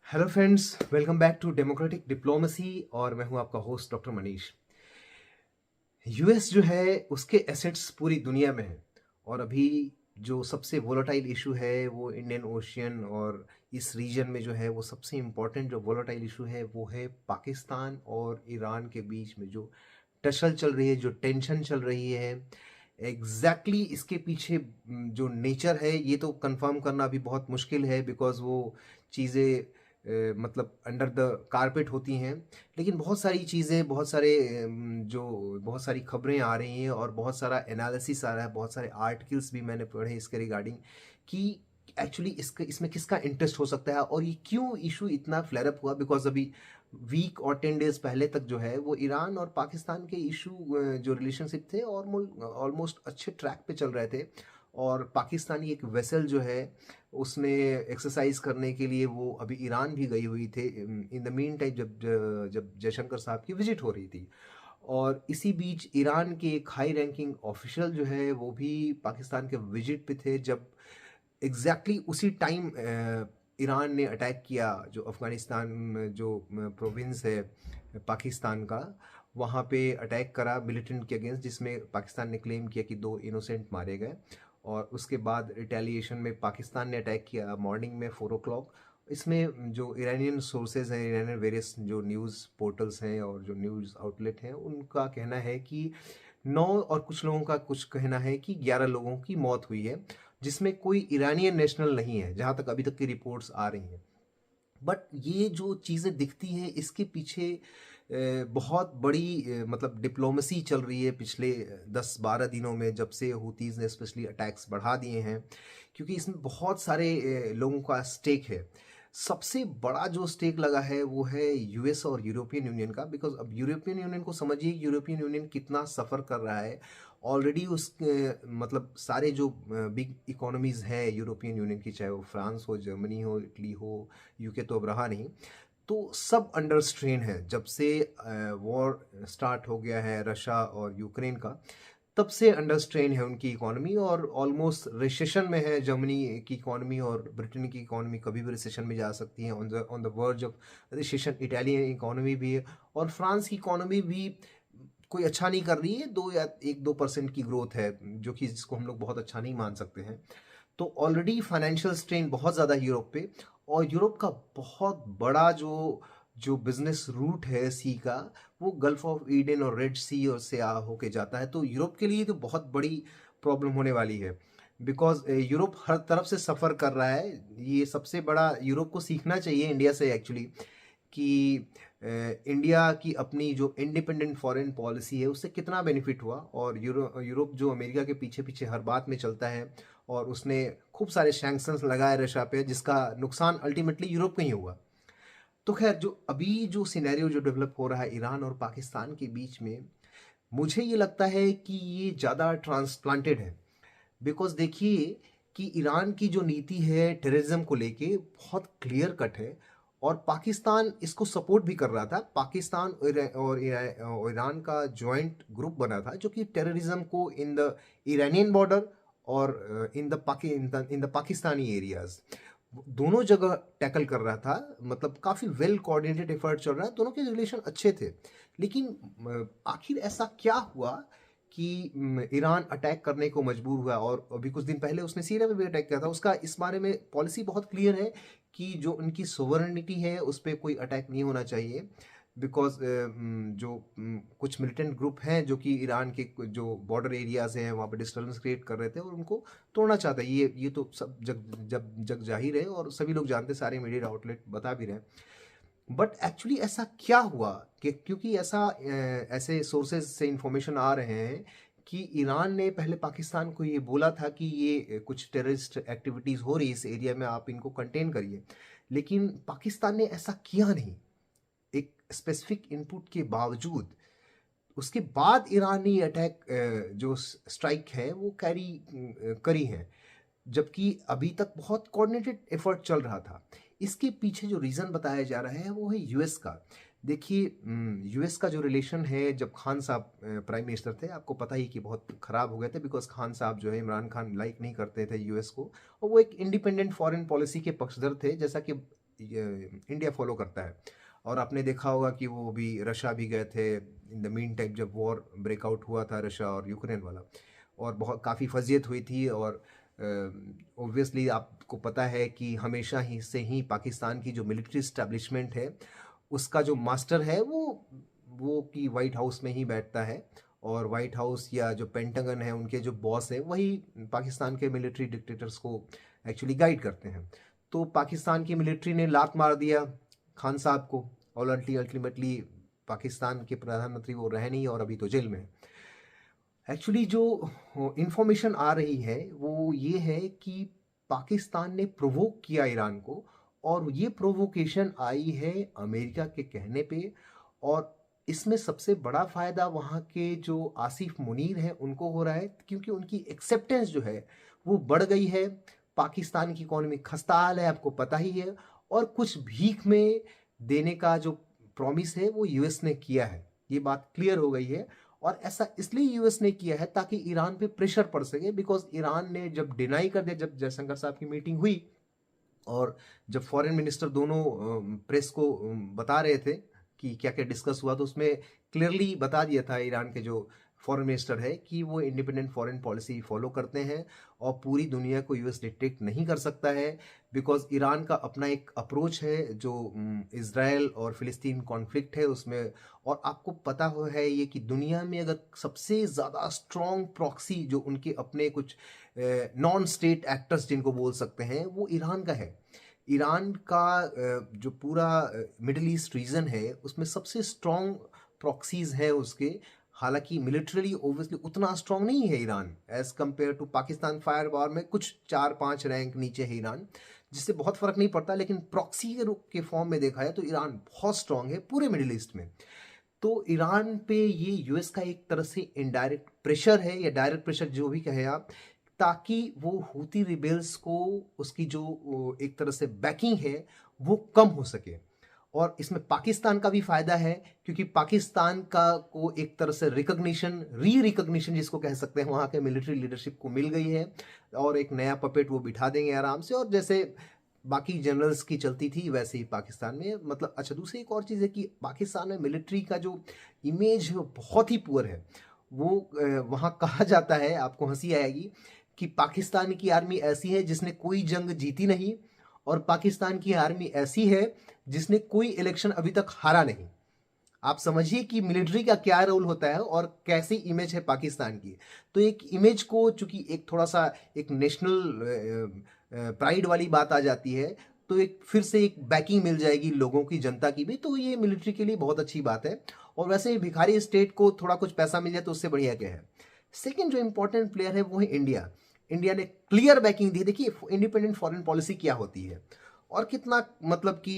Hello friends, welcome back to democratic diplomacy और मैं हूं आपका होस्ट डॉक्टर मनीष। यूएस जो है उसके एसेट्स पूरी दुनिया में हैं और अभी जो सबसे वोलेटाइल इशू है वो इंडियन ओशियन और इस रीजन में जो है वो सबसे इम्पोर्टेंट जो वोलेटाइल इशू है वो है पाकिस्तान और ईरान के बीच में जो टसल चल रही है, जो टेंशन चल रही है। इसके पीछे जो नेचर है ये तो कंफर्म करना अभी बहुत मुश्किल है, बिकॉज वो चीज़ें मतलब अंडर द कारपेट होती हैं। लेकिन बहुत सारी चीज़ें, बहुत सारी खबरें आ रही हैं और बहुत सारा एनालिसिस आ रहा है, बहुत सारे आर्टिकल्स भी मैंने पढ़े इसके रिगार्डिंग कि एक्चुअली इसमें किसका इंटरेस्ट हो सकता है और ये क्यों इशू इतना फ्लेयर अप हुआ। बिकॉज अभी वीक और 10 डेज पहले तक जो है वो ईरान और पाकिस्तान के इशू जो रिलेशनशिप थे ऑलमोस्ट अच्छे ट्रैक पे चल रहे थे। और पाकिस्तानी एक वेसल जो है उसने एक्सरसाइज करने के लिए वो अभी ईरान भी गई हुई थे इन द मीन टाइम, जब जब जयशंकर साहब की विजिट हो रही थी। और इसी बीच ईरान के एक हाई रैंकिंग ऑफिशियल जो है वो भी पाकिस्तान के विजिट पे थे, जब उसी टाइम ईरान ने अटैक किया जो अफ़गानिस्तान में जो प्रोविंस है पाकिस्तान का, वहाँ पे अटैक करा मिलिटेंट के अगेंस्ट, जिसमें पाकिस्तान ने क्लेम किया कि 2 इनोसेंट मारे गए। और उसके बाद रिटेलिएशन में पाकिस्तान ने अटैक किया मॉर्निंग में 4 o'clock। इसमें जो ईरानियन सोर्सेज हैं, ईरानियन वेरियस जो न्यूज़ पोर्टल्स हैं और जो न्यूज़ आउटलेट हैं, उनका कहना है कि 9, और कुछ लोगों का कुछ कहना है कि 11 लोगों की मौत हुई है, जिसमें कोई ईरानियन नेशनल नहीं है जहाँ तक अभी तक की रिपोर्ट्स आ रही हैं। बट ये जो चीज़ें दिखती हैं इसके पीछे बहुत बड़ी मतलब डिप्लोमेसी चल रही है पिछले 10-12 दिनों में, जब से हूतीज़ ने स्पेशली अटैक्स बढ़ा दिए हैं, क्योंकि इसमें बहुत सारे लोगों का स्टेक है। सबसे बड़ा जो स्टेक लगा है वो है यूएस और यूरोपियन यूनियन का। बिकॉज अब यूरोपियन यूनियन को समझिए, यूरोपियन यूनियन कितना सफ़र कर रहा है ऑलरेडी। मतलब सारे जो बिग इकोनॉमीज़ हैं यूरोपियन यूनियन की, चाहे वो फ्रांस हो, जर्मनी हो, इटली हो, यूके तो अब रहा नहीं, तो सब अंडर स्ट्रेन है। जब से वॉर स्टार्ट हो गया है रशिया और यूक्रेन का, तब से अंडर स्ट्रेन है उनकी इकोनॉमी और ऑलमोस्ट रिसेशन में है जर्मनी की इकोनॉमी, और ब्रिटेन की इकोनॉमी कभी भी रिसेशन में जा सकती है, on the verge of recession. Italian economy भी है और फ्रांस की इकोनॉमी भी कोई अच्छा नहीं कर रही है, 1-2% की ग्रोथ है, जो कि जिसको हम लोग बहुत अच्छा नहीं मान सकते हैं। तो ऑलरेडी फाइनेंशियल स्ट्रेन बहुत ज़्यादा है यूरोप पे। और यूरोप का बहुत बड़ा जो जो बिजनेस रूट है सी का, वो गल्फ ऑफ ईडन और रेड सी और से होके जाता है। तो यूरोप के लिए तो बहुत बड़ी प्रॉब्लम होने वाली है, बिकॉज यूरोप हर तरफ से सफ़र कर रहा है। ये सबसे बड़ा यूरोप को सीखना चाहिए इंडिया से एक्चुअली, कि इंडिया की अपनी जो इंडिपेंडेंट फॉरेन पॉलिसी है उससे कितना बेनिफिट हुआ। और यूरोप जो अमेरिका के पीछे पीछे हर बात में चलता है और उसने खूब सारे सैंक्शंस लगाए रशिया पे, जिसका नुकसान अल्टीमेटली यूरोप को ही हुआ। तो खैर, जो अभी जो सिनेरियो जो डेवलप हो रहा है ईरान और पाकिस्तान के बीच में, मुझे ये लगता है कि ये ज़्यादा ट्रांसप्लांटेड है। बिकॉज देखिए कि ईरान की जो नीति है टेररिज्म को लेके बहुत क्लियर कट है, और पाकिस्तान इसको सपोर्ट भी कर रहा था। पाकिस्तान और ईरान का जॉइंट ग्रुप बना था जो कि टेररिज्म को इन द ईरानियन बॉर्डर और इन द पाकिस्तानी एरियाज, दोनों जगह टैकल कर रहा था। मतलब काफ़ी वेल कोऑर्डिनेटेड एफर्ट चल रहा है, दोनों के रिलेशन अच्छे थे। लेकिन आखिर ऐसा क्या हुआ कि ईरान अटैक करने को मजबूर हुआ। और अभी कुछ दिन पहले उसने सीरिया में भी अटैक किया था। उसका इस बारे में पॉलिसी बहुत क्लियर है कि जो उनकी सोवरेनिटी है उस पर कोई अटैक नहीं होना चाहिए। बिकॉज कुछ मिलिटेंट ग्रुप हैं जो कि ईरान के जो बॉर्डर एरियाज हैं वहाँ पे डिस्टर्बेंस क्रिएट कर रहे थे और उनको तोड़ना चाहता है। ये तो सब जग जाहिर है और सभी लोग जानते हैं, सारे मीडिया आउटलेट बता भी रहे हैं। बट एक्चुअली ऐसा क्या हुआ कि, क्योंकि ऐसे सोर्सेज से इंफॉर्मेशन आ रहे हैं कि ईरान ने पहले पाकिस्तान को ये बोला था कि ये कुछ टेररिस्ट एक्टिविटीज़ हो रही है इस एरिया में, आप इनको कंटेन करिए। लेकिन पाकिस्तान ने ऐसा किया नहीं, एक स्पेसिफिक इनपुट के बावजूद। उसके बाद ईरान ने अटैक जो स्ट्राइक है वो करी है, जबकि अभी तक बहुत कोऑर्डिनेटेड एफर्ट चल रहा था। इसके पीछे जो रीज़न बताया जा रहा है वो है यूएस का। देखिए, यूएस का जो रिलेशन है, जब खान साहब प्राइम मिनिस्टर थे, आपको पता ही कि बहुत ख़राब हो गए थे, बिकॉज खान साहब जो है इमरान खान लाइक नहीं करते थे यूएस को, और वो एक इंडिपेंडेंट फॉरेन पॉलिसी के पक्षधर थे। जैसा कि इंडिया फॉलो करता है। और आपने देखा होगा कि वो भी रशिया भी गए थे इन द मीन टाइम, जब वॉर ब्रेकआउट हुआ था रशिया और यूक्रेन वाला, और बहुत काफ़ी फजीयत हुई थी। और ऑब्वियसली आपको पता है कि हमेशा ही से ही पाकिस्तान की जो मिलिट्री इस्टेब्लिशमेंट है उसका जो मास्टर है वो कि वाइट हाउस में ही बैठता है, और वाइट हाउस या जो पेंटागन है उनके जो बॉस है वही पाकिस्तान के मिलिट्री डिक्टेटर्स को एक्चुअली गाइड करते हैं। तो पाकिस्तान की मिलिट्री ने लात मार दिया खान साहब को, और अल्टीमेटली पाकिस्तान के प्रधानमंत्री वो रहे नहीं और अभी तो जेल में है। एक्चुअली जो इंफॉर्मेशन आ रही है वो ये है कि पाकिस्तान ने प्रोवोक किया ईरान को, और ये प्रोवोकेशन आई है अमेरिका के कहने पे। और इसमें सबसे बड़ा फ़ायदा वहाँ के जो आसिफ मुनीर हैं उनको हो रहा है, क्योंकि उनकी एक्सेप्टेंस जो है वो बढ़ गई है। पाकिस्तान की इकॉनमी खस्ता हाल है, आपको पता ही है, और कुछ भीख में देने का जो प्रॉमिस है वो यूएस ने किया है, ये बात क्लियर हो गई है। और ऐसा इसलिए यूएस ने किया है ताकि ईरान पे प्रेशर पड़ सके, बिकॉज ईरान ने जब डिनाई कर दिया, जब जयशंकर साहब की मीटिंग हुई और जब फॉरेन मिनिस्टर दोनों प्रेस को बता रहे थे कि क्या क्या डिस्कस हुआ, तो उसमें क्लियरली बता दिया था ईरान के जो फॉरेन मिनिस्टर है कि वो इंडिपेंडेंट फॉरेन पॉलिसी फॉलो करते हैं और पूरी दुनिया को यूएस डिक्टेट नहीं कर सकता है, बिकॉज ईरान का अपना एक अप्रोच है जो इज़राइल और फिलिस्तीन कॉन्फ्लिक्ट है उसमें। और आपको पता हो है ये कि दुनिया में अगर सबसे ज़्यादा स्ट्रॉन्ग प्रॉक्सी जो उनके अपने कुछ नॉन स्टेट एक्टर्स जिनको बोल सकते हैं वो ईरान का है। ईरान का जो पूरा मिडिल ईस्ट रीजन है उसमें सबसे स्ट्रॉन्ग प्रॉक्सीज हैं उसके। हालांकि मिलिट्रली ओब्वियसली उतना स्ट्रॉन्ग नहीं है Iran as compare to Pakistan. Fire power में कुछ 4-5 रैंक नीचे है ईरान, जिससे बहुत फर्क नहीं पड़ता, लेकिन प्रॉक्सी के रूप के फॉर्म में देखा है तो ईरान बहुत स्ट्रॉन्ग है पूरे मिडिल ईस्ट में। तो ईरान पे ये यूएस का एक तरह से इनडायरेक्ट प्रेशर है या डायरेक्ट प्रेशर जो भी कहे आप, ताकि वो हूती रिबेल्स को उसकी जो एक तरह से बैकिंग है वो कम हो सके। और इसमें पाकिस्तान का भी फायदा है, क्योंकि पाकिस्तान का को एक तरह से रिकॉग्निशन रिकॉग्निशन जिसको कह सकते हैं वहाँ के मिलिट्री लीडरशिप को मिल गई है, और एक नया पपेट वो बिठा देंगे आराम से। और जैसे बाकी जनरल्स की चलती थी वैसे ही पाकिस्तान में, मतलब अच्छा दूसरी एक और चीज़ है कि पाकिस्तान में मिलिट्री का जो इमेज है वो बहुत ही पुअर है। वो वहाँ कहा जाता है, आपको हंसी आएगी, कि पाकिस्तान की आर्मी ऐसी है जिसने कोई जंग जीती नहीं, और पाकिस्तान की आर्मी ऐसी है जिसने कोई इलेक्शन अभी तक हारा नहीं। आप समझिए कि मिलिट्री का क्या रोल होता है और कैसी इमेज है पाकिस्तान की। तो एक इमेज को चूंकि एक थोड़ा सा एक नेशनल प्राइड वाली बात आ जाती है, तो एक फिर से एक बैकिंग मिल जाएगी लोगों की, जनता की भी, तो ये मिलिट्री के लिए बहुत अच्छी बात है। और वैसे भिखारी स्टेट को थोड़ा कुछ पैसा मिल जाए तो उससे बढ़िया क्या है। सेकेंड जो इंपॉर्टेंट प्लेयर है वो है इंडिया। इंडिया ने क्लियर बैकिंग दी। देखिए इंडिपेंडेंट फॉरेन पॉलिसी क्या होती है और कितना, मतलब कि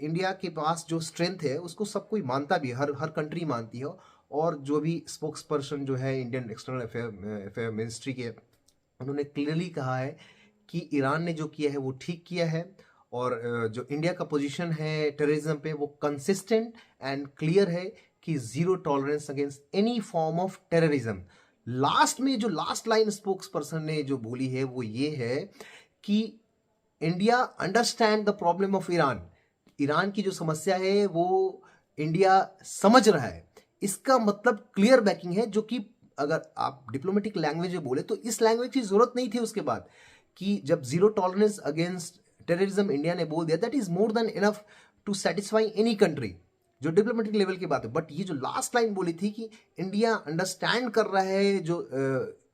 इंडिया के पास जो स्ट्रेंथ है उसको सब कोई मानता भी है, हर कंट्री मानती है। और जो भी स्पोक्स पर्सन जो है इंडियन एक्सटर्नल अफेयर मिनिस्ट्री के, उन्होंने क्लियरली कहा है कि ईरान ने जो किया है वो ठीक किया है। और जो इंडिया का पोजीशन है टेररिज्म पे वो कंसिस्टेंट एंड क्लियर है कि zero tolerance against any form of terrorism. Last में जो लास्ट लाइन स्पोक्स पर्सन ने जो बोली है वो ये है कि India understand the problem of Iran. Iran की जो समस्या है वो इंडिया समझ रहा है। इसका मतलब क्लियर बैकिंग है, जो कि अगर आप डिप्लोमेटिक लैंग्वेज में बोले तो इस लैंग्वेज की जरूरत नहीं थी उसके बाद, कि जब zero tolerance against terrorism India ने बोल दिया, that is more than enough to satisfy any country, जो डिप्लोमेटिक लेवल की बात है। बट ये जो लास्ट लाइन बोली थी कि इंडिया अंडरस्टैंड कर रहा है जो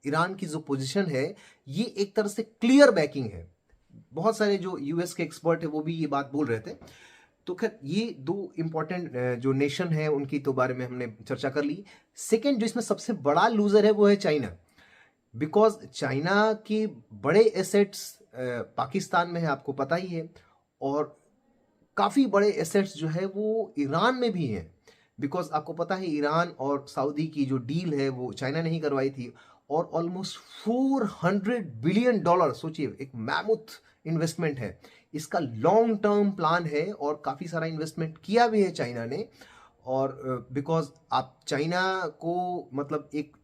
ईरान की जो पोजीशन है, ये एक तरह से क्लियर बैकिंग है। बहुत सारे जो यूएस के एक्सपर्ट है वो भी ये बात बोल रहे थे। तो खैर ये दो इंपॉर्टेंट जो नेशन है उनकी तो बारे में हमने चर्चा कर ली। सेकेंड जो इसमें सबसे बड़ा लूजर है वो है चाइना, बिकॉज चाइना के बड़े एसेट्स पाकिस्तान में है, आपको पता ही है, और काफ़ी बड़े एसेट्स जो है वो ईरान में भी हैं, बिकॉज आपको पता है ईरान और सऊदी की जो डील है वो चाइना ने ही करवाई थी। और ऑलमोस्ट $400 बिलियन, सोचिए एक मैमुथ इन्वेस्टमेंट है। इसका लॉन्ग टर्म प्लान है और काफ़ी सारा इन्वेस्टमेंट किया भी है चाइना ने। और बिकॉज आप चाइना को मतलब एक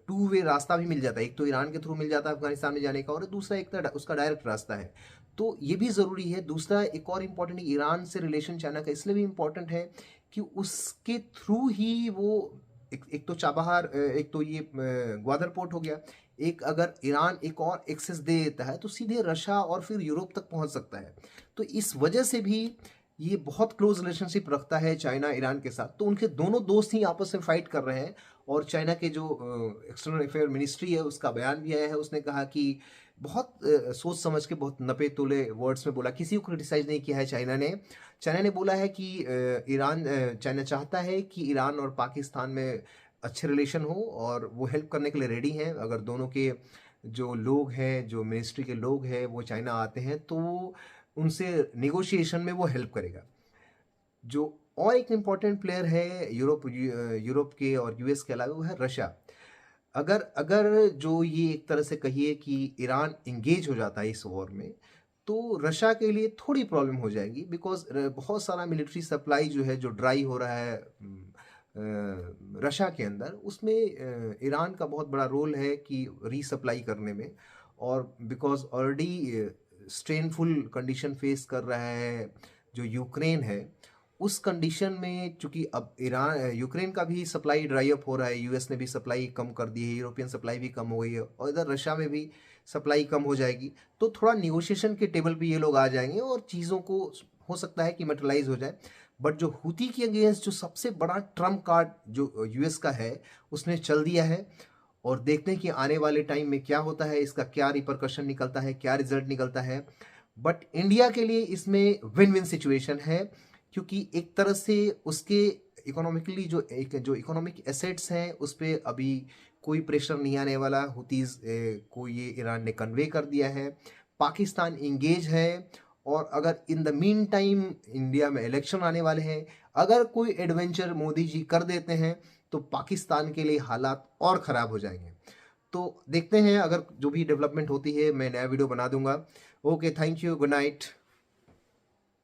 टू वे रास्ता भी मिल जाता है, एक तो ईरान के थ्रू मिल जाता है अफगानिस्तान में जाने का, और दूसरा एक उसका डायरेक्ट रास्ता है। तो ये भी ज़रूरी है। दूसरा एक और इम्पॉर्टेंट, ईरान से रिलेशन चाइना का इसलिए भी इम्पॉर्टेंट है कि उसके थ्रू ही वो एक तो चाबहार, एक तो ये ग्वादर पोर्ट हो गया, एक अगर ईरान एक और एक्सेस दे देता है तो सीधे रशिया और फिर यूरोप तक पहुंच सकता है। तो इस वजह से भी ये बहुत क्लोज रिलेशनशिप रखता है चाइना ईरान के साथ। तो उनके दोनों दोस्त ही आपस में फाइट कर रहे हैं। और चाइना के जो एक्सटर्नल अफेयर मिनिस्ट्री है उसका बयान भी आया है, उसने कहा कि बहुत सोच समझ के, बहुत नपे तुले वर्ड्स में बोला, किसी को क्रिटिसाइज नहीं किया है चाइना ने बोला है कि चाइना चाहता है कि ईरान और पाकिस्तान में अच्छे रिलेशन हो और वो हेल्प करने के लिए रेडी हैं। अगर दोनों के जो लोग हैं, जो मिनिस्ट्री के लोग हैं, वो चाइना आते हैं तो उनसे नेगोशिएशन में वो हेल्प करेगा। जो और एक इम्पॉर्टेंट प्लेयर है यूरोप के और यूएस के अलावा, वो है रशिया। अगर अगर जो ये एक तरह से कहिए कि ईरान इंगेज हो जाता है इस वॉर में, तो रशिया के लिए थोड़ी प्रॉब्लम हो जाएगी, बिकॉज बहुत सारा मिलिट्री सप्लाई जो है, जो ड्राई हो रहा है रशिया के अंदर, उसमें ईरान का बहुत बड़ा रोल है कि रीसप्लाई करने में। और बिकॉज ऑलरेडी स्ट्रेनफुल कंडीशन फेस कर रहा है जो यूक्रेन है, उस कंडीशन में चूंकि अब यूक्रेन का भी सप्लाई ड्राई अप हो रहा है, यूएस ने भी सप्लाई कम कर दी है, यूरोपियन सप्लाई भी कम हो गई है, और इधर रशिया में भी सप्लाई कम हो जाएगी। तो थोड़ा निगोशिएशन के टेबल पे ये लोग आ जाएंगे और चीज़ों को हो सकता है कि मेटलाइज हो जाए। बट जो हुती के अगेंस्ट जो सबसे बड़ा ट्रम्प कार्ड जो यूएस का है, उसने चल दिया है। और देखते हैं कि आने वाले टाइम में क्या होता है, इसका क्या रिपरकशन निकलता है, क्या रिजल्ट निकलता है। बट इंडिया के लिए इसमें विन विन सिचुएशन है, क्योंकि एक तरह से उसके इकोनॉमिकली जो इकोनॉमिक एसेट्स हैं उस पर अभी कोई प्रेशर नहीं आने वाला। हुतीज को ये ईरान ने कन्वे कर दिया है, पाकिस्तान इंगेज है। और अगर in the mean time India में इलेक्शन आने वाले हैं, अगर कोई एडवेंचर मोदी जी कर देते हैं तो पाकिस्तान के लिए हालात और ख़राब हो जाएंगे। तो देखते हैं, अगर जो भी डेवलपमेंट होती है मैं नया वीडियो बना दूंगा। Okay, thank you, good night.